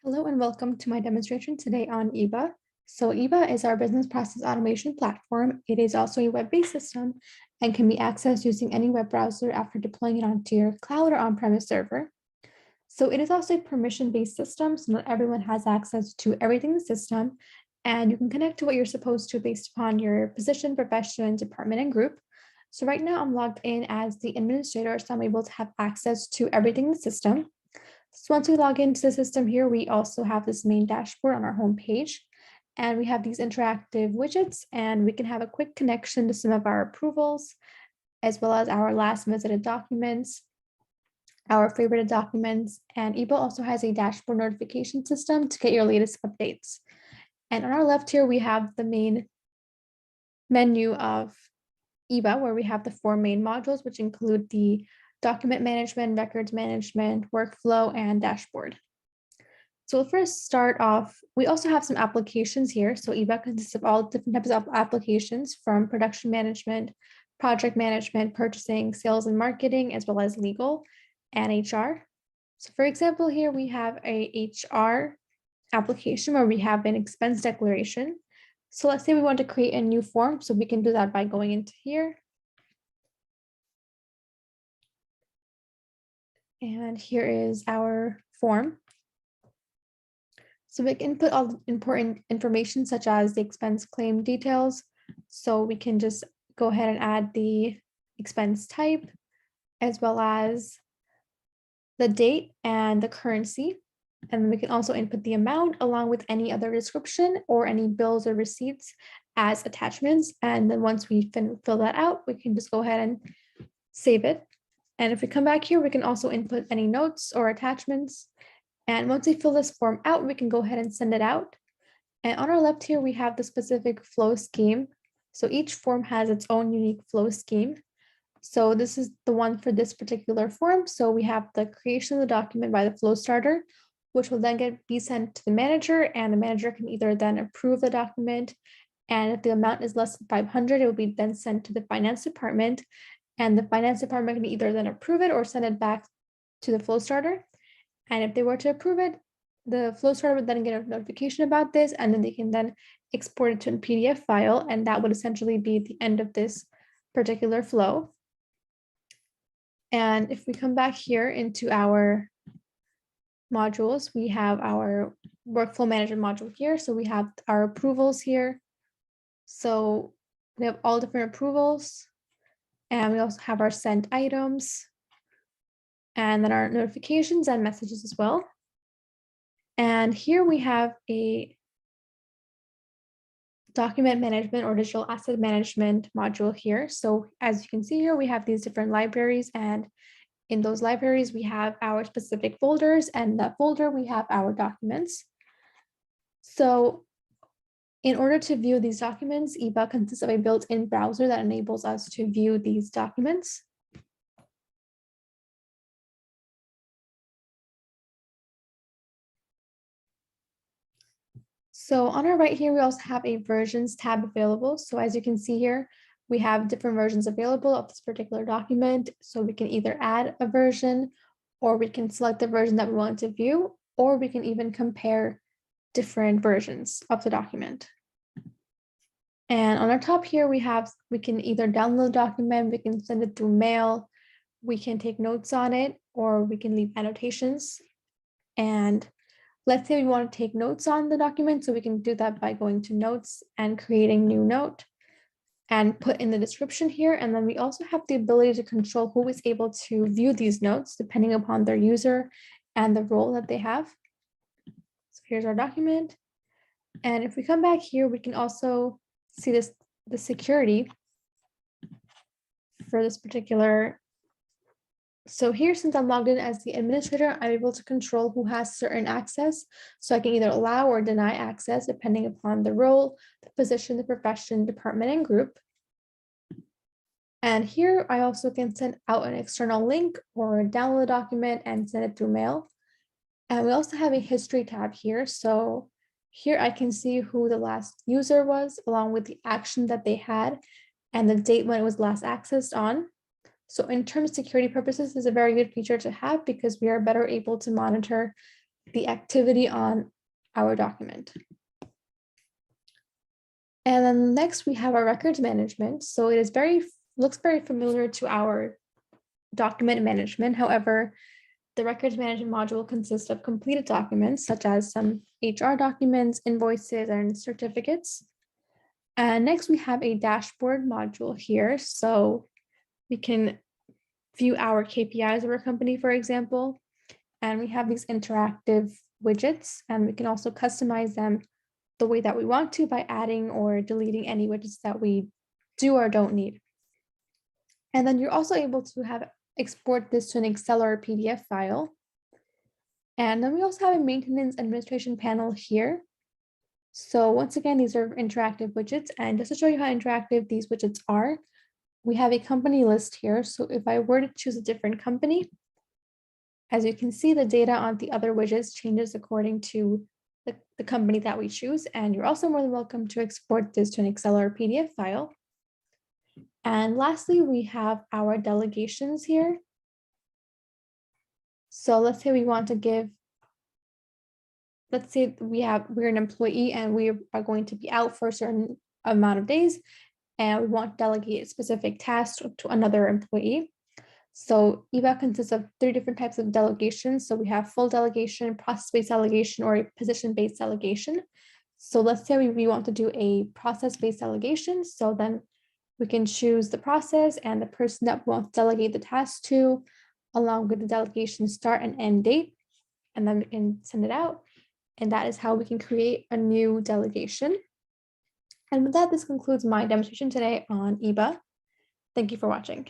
Hello and welcome to my demonstration today on eBA. So eBA is our business process automation platform. It is also a web-based system and can be accessed using any web browser after deploying it onto your cloud or on-premise server. So it is also a permission-based system, so not everyone has access to everything in the system, and you can connect to what you're supposed to based upon your position, profession, department, and group. So right now I'm logged in as the administrator, so I'm able to have access to everything in the system. So once we log into the system here, we also have this main dashboard on our home page, and we have these interactive widgets, and we can have a quick connection to some of our approvals, as well as our last visited documents, our favorited documents, and eBay also has a dashboard notification system to get your latest updates. And on our left here, we have the main menu of eBay, where we have the four main modules, which include the document management, records management, workflow, and dashboard. So we'll first start off, we also have some applications here. So eBay consists of all different types of applications from production management, project management, purchasing, sales and marketing, as well as legal and HR. So for example, here we have a HR application where we have an expense declaration. So let's say we want to create a new form. So we can do that by going into here. And here is our form. So we can input all the important information such as the expense claim details. So we can just go ahead and add the expense type, as well as the date and the currency. And we can also input the amount along with any other description or any bills or receipts as attachments. And then once we fill that out, we can just go ahead and save it. And if we come back here, we can also input any notes or attachments. And once we fill this form out, we can go ahead and send it out. And on our left here, we have the specific flow scheme. So each form has its own unique flow scheme. So this is the one for this particular form. So we have the creation of the document by the flow starter, which will then be sent to the manager, and the manager can either then approve the document. And if the amount is less than 500, it will be then sent to the finance department. And the finance department can either then approve it or send it back to the flow starter. And if they were to approve it, the flow starter would then get a notification about this, and then they can then export it to a PDF file. And that would essentially be the end of this particular flow. And if we come back here into our modules, we have our workflow management module here. So we have our approvals here. So we have all different approvals. And we also have our sent items, and then our notifications and messages as well. And here we have a document management or digital asset management module here. So as you can see here, we have these different libraries, and in those libraries, we have our specific folders, and in that folder, we have our documents. So in order to view these documents, eBay consists of a built-in browser that enables us to view these documents. So on our right here, we also have a versions tab available. So as you can see here, we have different versions available of this particular document. So we can either add a version, or we can select the version that we want to view, or we can even compare different versions of the document. And on our top here, we can either download the document, we can send it through mail, we can take notes on it, or we can leave annotations. And let's say we want to take notes on the document, so we can do that by going to notes and creating new note and put in the description here. And then we also have the ability to control who is able to view these notes depending upon their user and the role that they have. So here's our document. And if we come back here, we can also see the security for this particular. So here, since I'm logged in as the administrator, I'm able to control who has certain access. So I can either allow or deny access depending upon the role, the position, the profession, department, and group. And here I also can send out an external link or download a document and send it through mail. And we also have a history tab here. So here I can see who the last user was, along with the action that they had and the date when it was last accessed on. So in terms of security purposes, this is a very good feature to have because we are better able to monitor the activity on our document. And then next we have our records management. So it is looks very familiar to our document management. However, the records management module consists of completed documents such as some HR documents, invoices, and certificates. And next we have a dashboard module here. So we can view our KPIs of our company, for example, and we have these interactive widgets, and we can also customize them the way that we want to by adding or deleting any widgets that we do or don't need. And then you're also able to export this to an Excel or a PDF file. And then we also have a maintenance administration panel here. So once again, these are interactive widgets. And just to show you how interactive these widgets are, we have a company list here. So if I were to choose a different company, as you can see, the data on the other widgets changes according to the company that we choose. And you're also more than welcome to export this to an Excel or PDF file. And lastly, we have our delegations here. So let's say we want to give, let's say we're an employee and we are going to be out for a certain amount of days, and we want to delegate specific tasks to another employee. So eBA consists of 3 different types of delegations. So we have full delegation, process-based delegation, or a position-based delegation. So let's say we want to do a process-based delegation. So then we can choose the process and the person that we want to delegate the task to, along with the delegation start and end date, and then we can send it out. And that is how we can create a new delegation. And with that, this concludes my demonstration today on eBA. Thank you for watching.